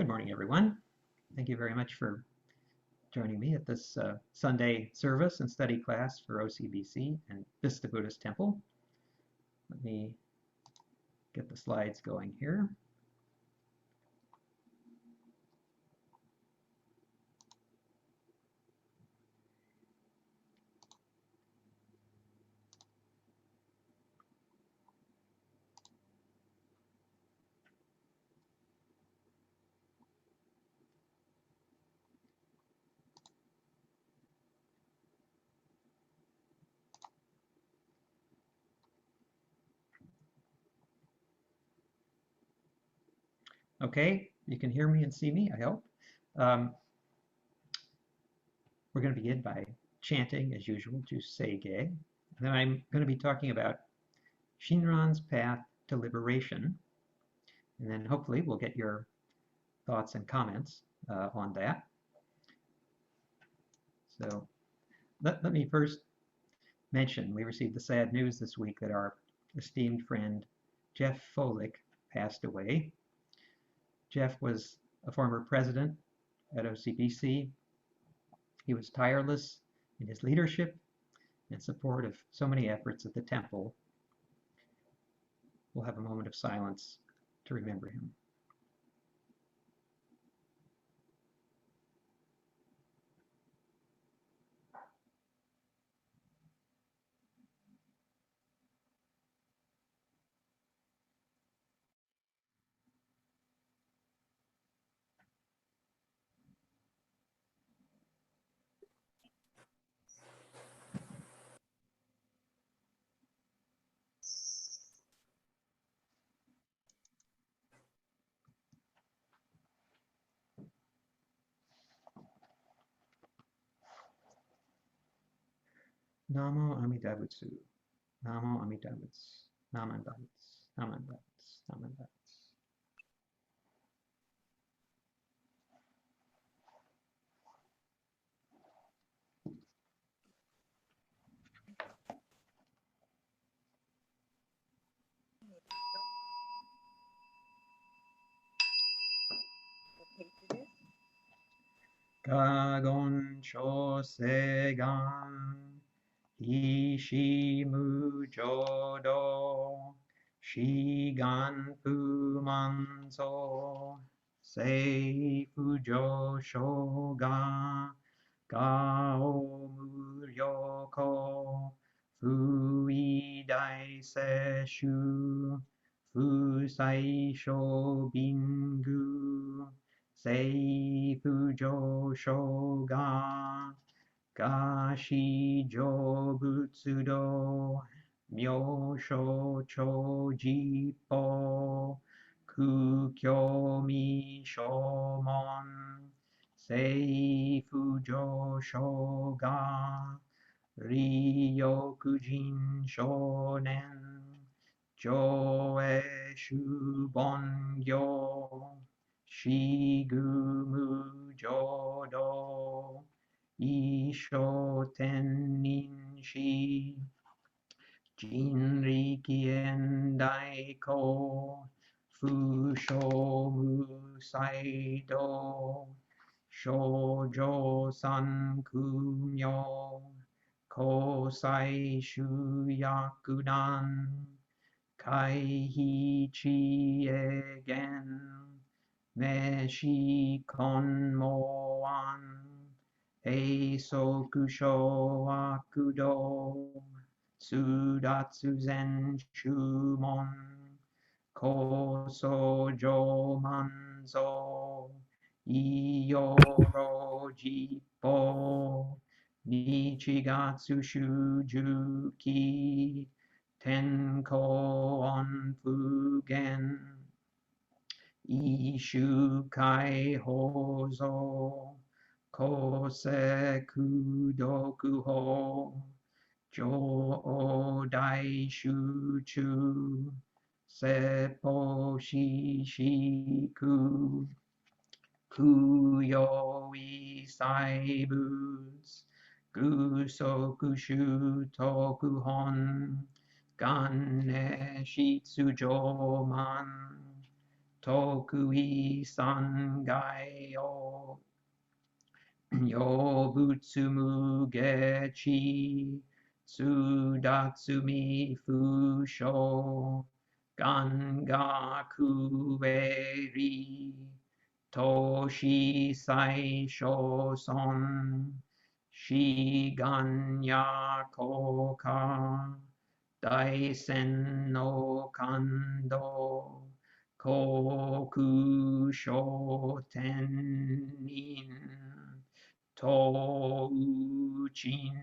Good morning, everyone. Thank you very much for joining me at this Sunday service and study class for OCBC and Vista Buddhist Temple. Let me get the slides going here. Okay, you can hear me and see me, I hope. We're going to begin by chanting, as usual, Jusei-ge. And then I'm going to be talking about Shinran's path to liberation. And then hopefully we'll get your thoughts and comments on that. So let me first mention, we received the sad news this week that our esteemed friend Jeff Folick passed away. Jeff was a former president at OCBC. He was tireless in his leadership and support of so many efforts at the temple. We'll have a moment of silence to remember him. Namo Amida Butsu. Namo Amida Butsu. Namanda Butsu. Namanda Butsu. Namanda Butsu. Gagon Shosegan Ishimu Jodo Shigan Fumanzo Seifujo Shoga Gao Muryoko Fuidai Seshu Fusai Shobingu Seifujo Shoga Gashi Jobutsudo Myosho Chojipo Kukyomi Shomon Seifujo Shoga Ryokujin Shonen Joe Shubongyo Shigumu Jodo Isho Teninshi Jinrikien Daiko Fusho Musaido Shoujo Sankumyo Kosai Shuyakudan Kaihichi Egen Meshi Konmoan Eisokusho Akudo Sudatsu Zen Shumon Kosojo Manzo Iyoro Jippo Nichigatsu Shujuki Tenko Onfugen Ishukai Hozo Koseku Dokuho Jo Dai Shuchu Seppo Shishiku Kuyo Isai Boots Gusoku Shutokuhon Ganne Shitsujo Man Tokui sangai o Yobutsumu gechi Sudatsumi fusho Gangaku eri Toshi saisho son Shiganya koka Daisen no kando Koku shoten in Touchin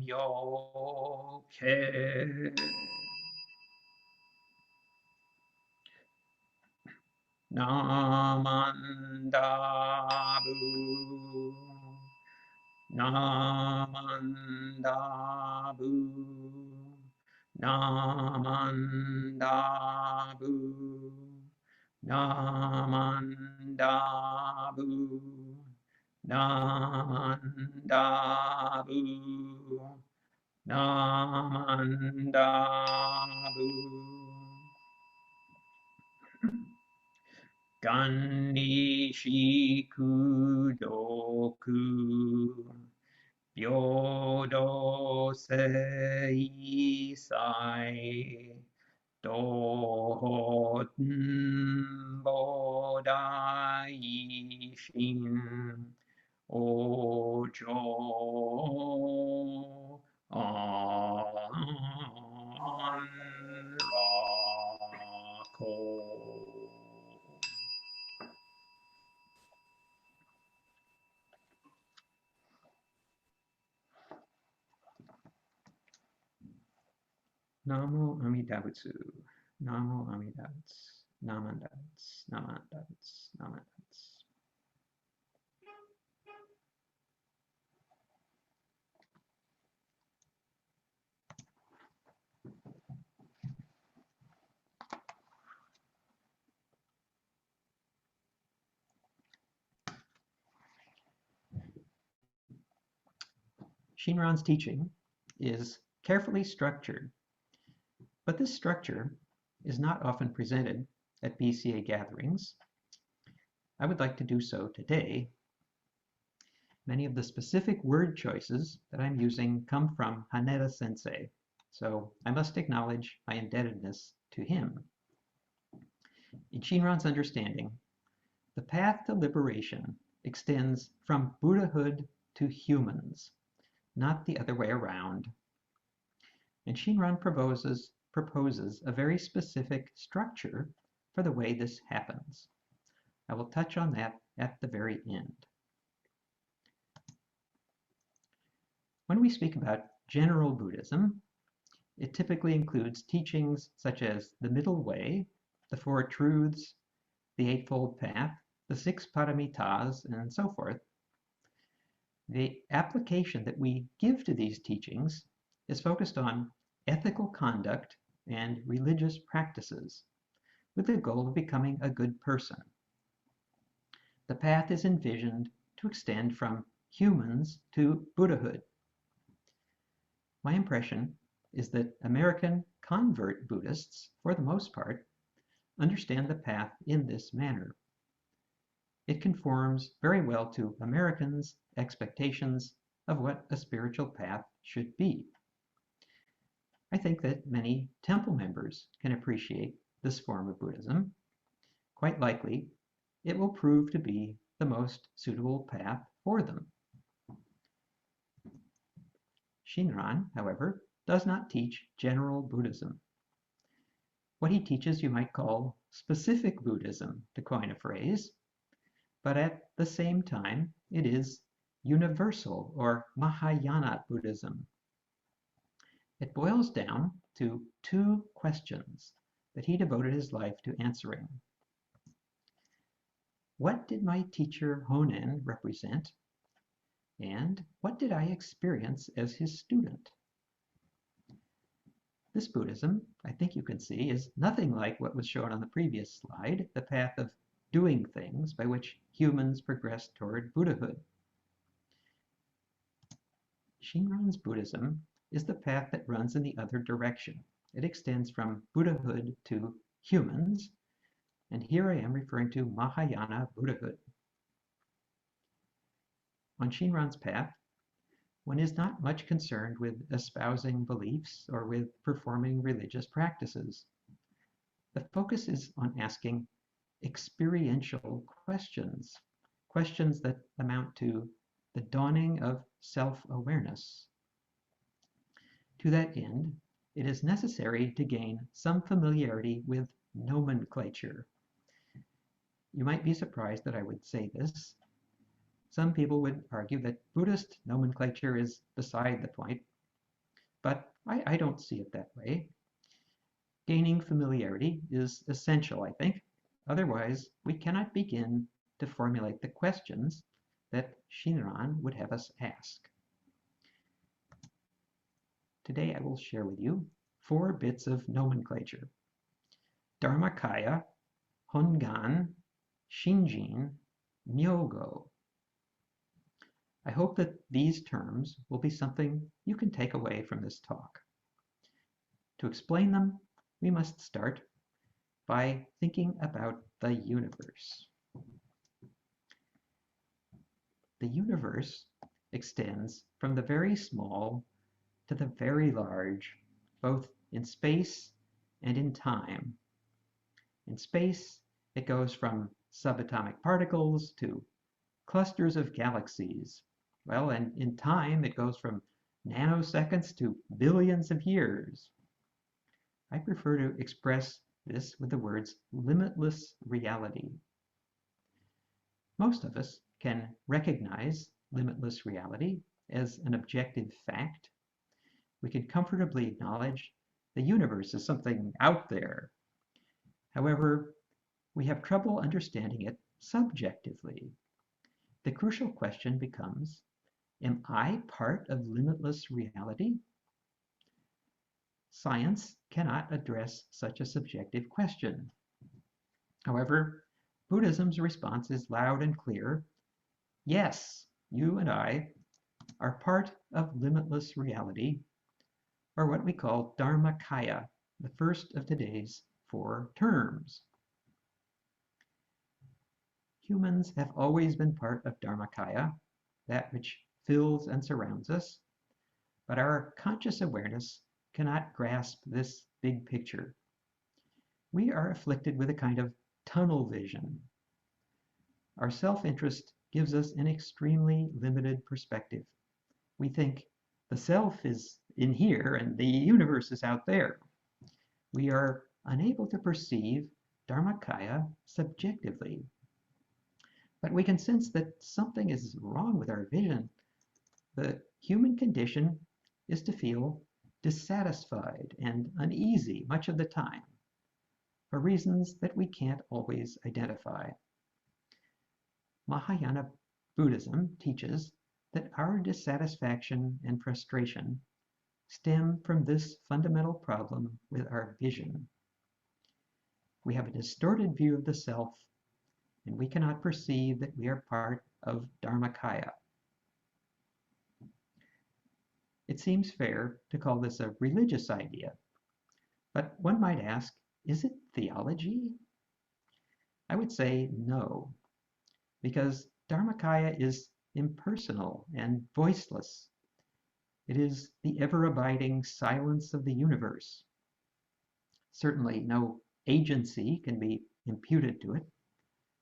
Myoke Namandabu Namandabu Namandabu Namandabu Namandabu Namandabu Gannishi Kudoku Byodo Sei Sai Dohoten Bodai Shin Ojo on Rako. Namo Amidabutsu. Namo Amidabutsu. Namandabutsu. Namandabutsu. Namandabutsu. Shinran's teaching is carefully structured, but this structure is not often presented at BCA gatherings. I would like to do so today. Many of the specific word choices that I'm using come from Haneda Sensei, so I must acknowledge my indebtedness to him. In Shinran's understanding, the path to liberation extends from Buddhahood to humans, not the other way around. And Shinran proposes a very specific structure for the way this happens. I will touch on that at the very end. When we speak about general Buddhism, it typically includes teachings such as the Middle Way, the Four Truths, the Eightfold Path, the Six Paramitas, and so forth. The application that we give to these teachings is focused on ethical conduct and religious practices, with the goal of becoming a good person. The path is envisioned to extend from humans to Buddhahood. My impression is that American convert Buddhists, for the most part, understand the path in this manner. It conforms very well to Americans' expectations of what a spiritual path should be. I think that many temple members can appreciate this form of Buddhism. Quite likely, it will prove to be the most suitable path for them. Shinran, however, does not teach general Buddhism. What he teaches you might call specific Buddhism, to coin a phrase, but at the same time, it is universal or Mahayana Buddhism. It boils down to two questions that he devoted his life to answering. What did my teacher Hōnen represent? And what did I experience as his student? This Buddhism, I think you can see, is nothing like what was shown on the previous slide, the path of doing things by which humans progress toward Buddhahood. Shinran's Buddhism is the path that runs in the other direction. It extends from Buddhahood to humans, and here I am referring to Mahayana Buddhahood. On Shinran's path, one is not much concerned with espousing beliefs or with performing religious practices. The focus is on asking experiential questions, questions that amount to the dawning of self-awareness. To that end, it is necessary to gain some familiarity with nomenclature. You might be surprised that I would say this. Some people would argue that Buddhist nomenclature is beside the point, but I don't see it that way. Gaining familiarity is essential, I think. Otherwise, we cannot begin to formulate the questions that Shinran would have us ask. Today I will share with you 4 bits of nomenclature: Dharmakaya, Hōnen, Shinjin, Myogo. I hope that these terms will be something you can take away from this talk. To explain them, we must start by thinking about the universe. The universe extends from the very small to the very large, both in space and in time. In space, it goes from subatomic particles to clusters of galaxies. Well, and in time, it goes from nanoseconds to billions of years. I prefer to express this with the words limitless reality. Most of us can recognize limitless reality as an objective fact. We can comfortably acknowledge the universe is something out there. However, we have trouble understanding it subjectively. The crucial question becomes, am I part of limitless reality? Science cannot address such a subjective question. However, Buddhism's response is loud and clear. Yes, you and I are part of limitless reality, or what we call Dharmakaya, the first of today's 4 terms. Humans have always been part of Dharmakaya, that which fills and surrounds us, but our conscious awareness cannot grasp this big picture. We are afflicted with a kind of tunnel vision. Our self-interest gives us an extremely limited perspective. We think the self is in here and the universe is out there. We are unable to perceive Dharmakaya subjectively. But we can sense that something is wrong with our vision. The human condition is to feel dissatisfied and uneasy much of the time, for reasons that we can't always identify. Mahayana Buddhism teaches that our dissatisfaction and frustration stem from this fundamental problem with our vision. We have a distorted view of the self, and we cannot perceive that we are part of Dharmakaya. It seems fair to call this a religious idea, but one might ask, is it theology? I would say no, because Dharmakaya is impersonal and voiceless. It is the ever-abiding silence of the universe. Certainly no agency can be imputed to it,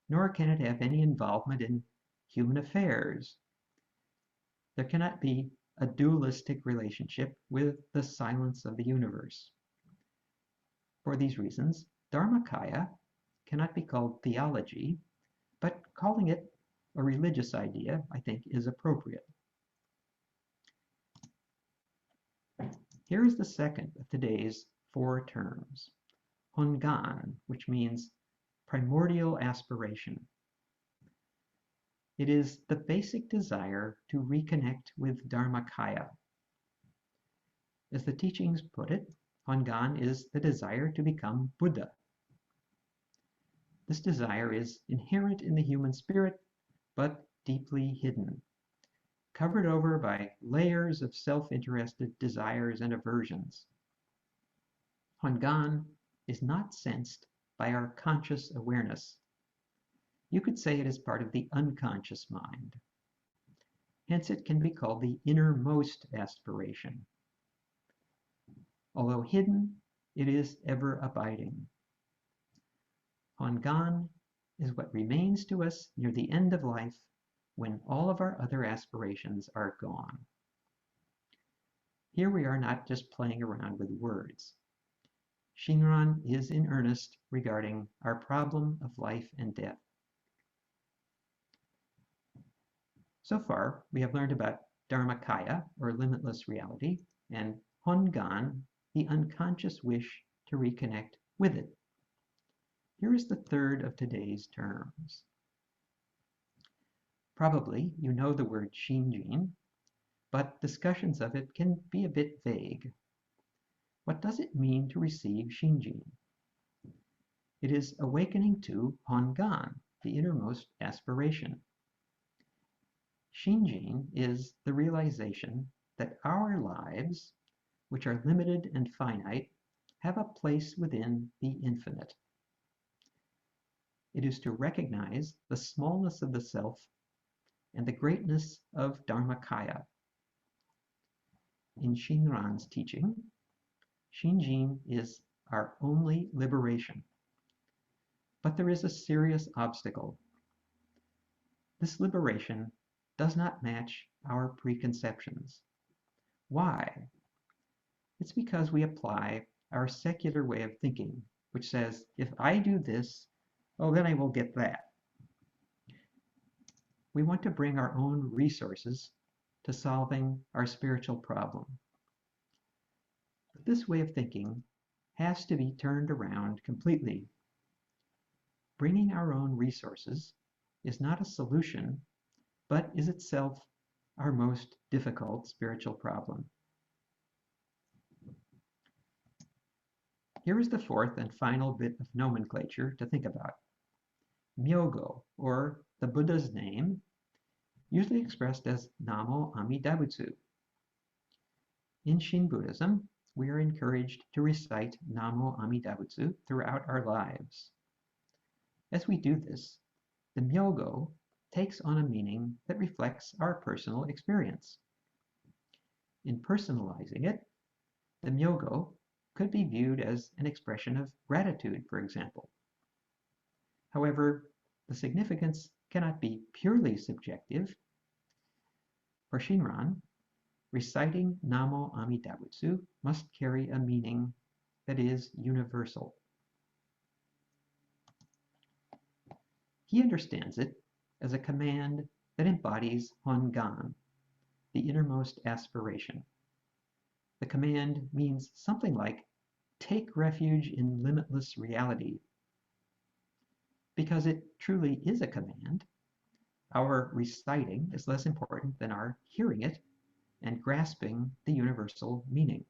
nor can it have any involvement in human affairs. There cannot be a dualistic relationship with the silence of the universe. For these reasons, Dharmakaya cannot be called theology, but calling it a religious idea, I think, is appropriate. Here is the second of today's 4 terms, Hōnen, which means primordial aspiration. It is the basic desire to reconnect with Dharmakaya. As the teachings put it, Hōnen is the desire to become Buddha. This desire is inherent in the human spirit, but deeply hidden, covered over by layers of self-interested desires and aversions. Hōnen is not sensed by our conscious awareness. You could say it is part of the unconscious mind. Hence it can be called the innermost aspiration. Although hidden, it is ever abiding. Hōnen is what remains to us near the end of life when all of our other aspirations are gone. Here we are not just playing around with words. Shinran is in earnest regarding our problem of life and death. So far, we have learned about Dharmakaya, or limitless reality, and Hōnen, the unconscious wish to reconnect with it. Here is the third of today's terms. Probably you know the word Shinjin, but discussions of it can be a bit vague. What does it mean to receive Shinjin? It is awakening to Hōnen, the innermost aspiration. Shinjin is the realization that our lives, which are limited and finite, have a place within the infinite. It is to recognize the smallness of the self and the greatness of Dharmakaya. In Shinran's teaching, Shinjin is our only liberation. But there is a serious obstacle. This liberation does not match our preconceptions. Why? It's because we apply our secular way of thinking, which says, if I do this, oh, then I will get that. We want to bring our own resources to solving our spiritual problem. But this way of thinking has to be turned around completely. Bringing our own resources is not a solution, but is itself our most difficult spiritual problem. Here is the fourth and final bit of nomenclature to think about. Myogo, or the Buddha's name, usually expressed as Namo Amida Butsu. In Shin Buddhism, we are encouraged to recite Namo Amida Butsu throughout our lives. As we do this, the Myogo takes on a meaning that reflects our personal experience. In personalizing it, the Myogo could be viewed as an expression of gratitude, for example. However, the significance cannot be purely subjective. For Shinran, reciting Namo Amida Butsu must carry a meaning that is universal. He understands it as a command that embodies Hōnen, the innermost aspiration. The command means something like, take refuge in limitless reality. Because it truly is a command, our reciting is less important than our hearing it and grasping the universal meaning.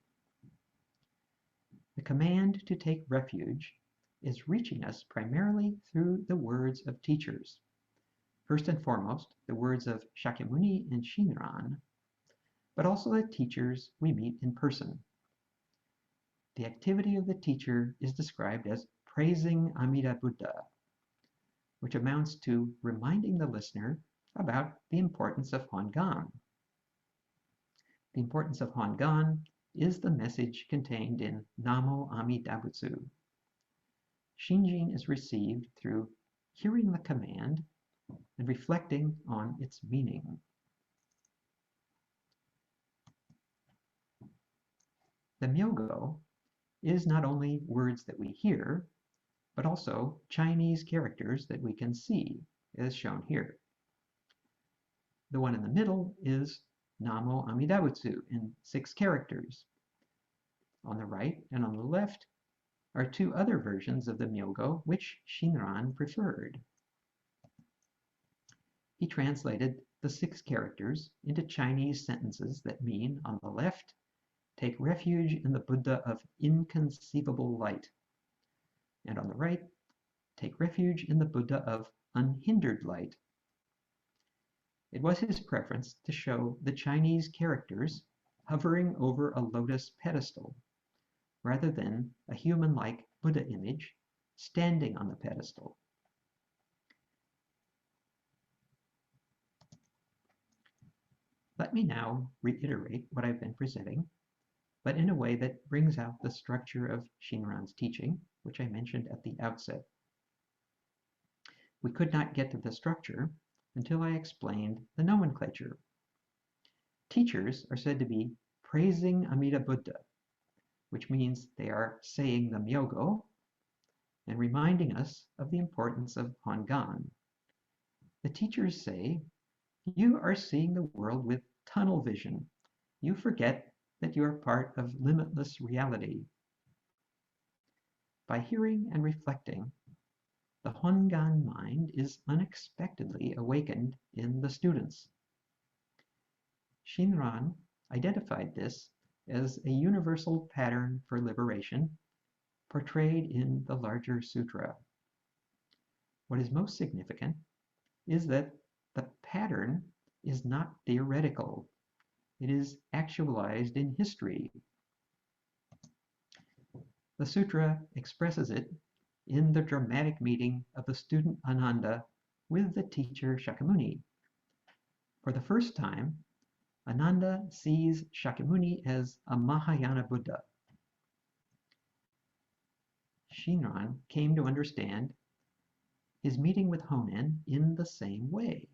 The command to take refuge is reaching us primarily through the words of teachers. First and foremost, the words of Shakyamuni and Shinran, but also the teachers we meet in person. The activity of the teacher is described as praising Amida Buddha, which amounts to reminding the listener about the importance of Hōnen. The importance of Hōnen is the message contained in Namo Amida Butsu. Shinjin is received through hearing the command and reflecting on its meaning. The Myogo is not only words that we hear, but also Chinese characters that we can see, as shown here. The one in the middle is Namo Amida Butsu in 6 characters. On the right and on the left are 2 other versions of the Myogo which Shinran preferred. He translated the 6 characters into Chinese sentences that mean, on the left, take refuge in the Buddha of inconceivable light, and on the right, take refuge in the Buddha of unhindered light. It was his preference to show the Chinese characters hovering over a lotus pedestal, rather than a human-like Buddha image standing on the pedestal. Let me now reiterate what I've been presenting, but in a way that brings out the structure of Shinran's teaching, which I mentioned at the outset. We could not get to the structure until I explained the nomenclature. Teachers are said to be praising Amida Buddha, which means they are saying the Myogo and reminding us of the importance of Hōnen. The teachers say, you are seeing the world with tunnel vision. You forget that you are part of limitless reality. By hearing and reflecting, the Hōnen mind is unexpectedly awakened in the students. Shinran identified this as a universal pattern for liberation portrayed in the larger sutra. What is most significant is that the pattern is not theoretical. It is actualized in history. The sutra expresses it in the dramatic meeting of the student Ananda with the teacher Shakyamuni. For the first time, Ananda sees Shakyamuni as a Mahayana Buddha. Shinran came to understand his meeting with Hōnen in the same way.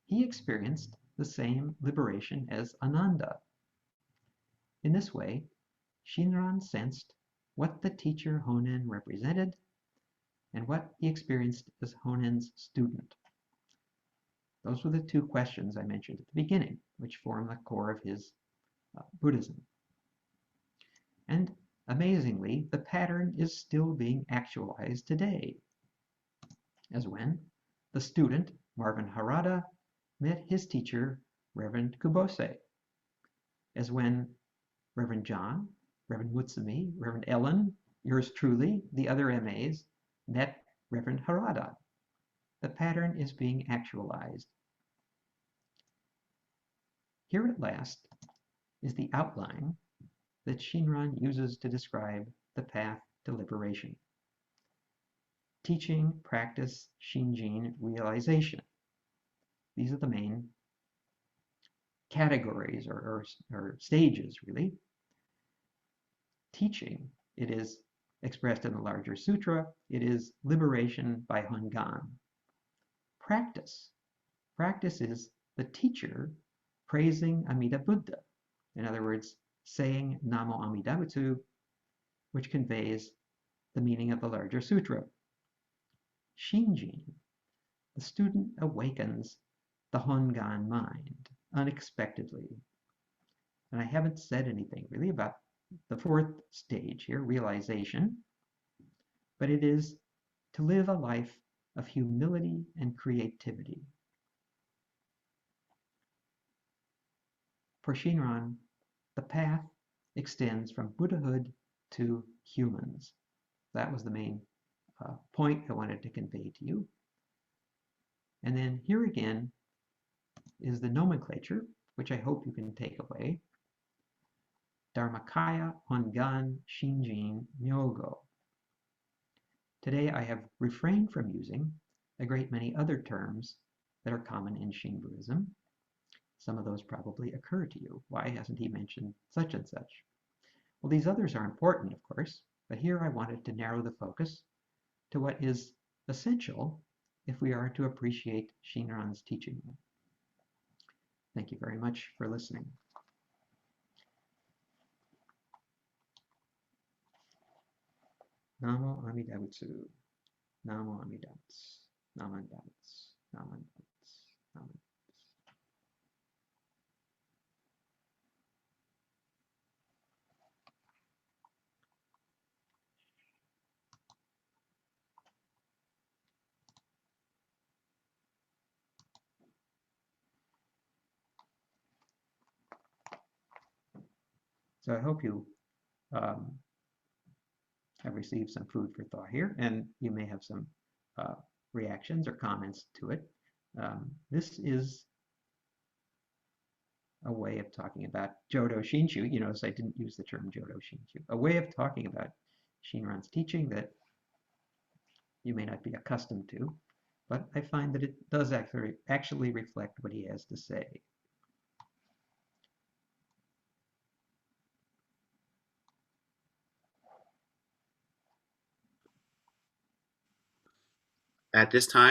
He experienced the same liberation as Ananda. In this way, Shinran sensed what the teacher Hōnen represented and what he experienced as Hōnen's student. Those were the two questions I mentioned at the beginning, which form the core of his Buddhism. And amazingly, the pattern is still being actualized today, as when the student, Marvin Harada, met his teacher, Reverend Kubose, as when Reverend John, Reverend Mutsumi, Reverend Ellen, yours truly, the other MAs, met Reverend Harada. The pattern is being actualized. Here at last is the outline that Shinran uses to describe the path to liberation. Teaching, practice, Shinjin, realization. These are the main categories or stages, really. Teaching, it is expressed in the larger sutra, it is liberation by Hōnen. Practice. Practice is the teacher praising Amida Buddha. In other words, saying Namo Amida Butsu, which conveys the meaning of the larger sutra. Shinjin. The student awakens the Hōnen mind unexpectedly. And I haven't said anything really about the fourth stage here, realization, but it is to live a life of humility and creativity. For Shinran, the path extends from Buddhahood to humans. That was the main point I wanted to convey to you. And then here again is the nomenclature, which I hope you can take away. Dharmakaya, Hōnen, Shinjin, Myogo. Today I have refrained from using a great many other terms that are common in Shin Buddhism. Some of those probably occur to you. Why hasn't he mentioned such and such? Well, these others are important, of course, but here I wanted to narrow the focus to what is essential if we are to appreciate Shinran's teaching. Thank you very much for listening. Namo Amida Butsu. Namo Amida Butsu. Namo Amida Butsu. Namo Amida Butsu. Namo Amida Butsu. So I hope you have received some food for thought here, and you may have some reactions or comments to it. This is a way of talking about Jodo Shinshu. You notice I didn't use the term Jodo Shinshu. A way of talking about Shinran's teaching that you may not be accustomed to, but I find that it does actually reflect what he has to say. At this time,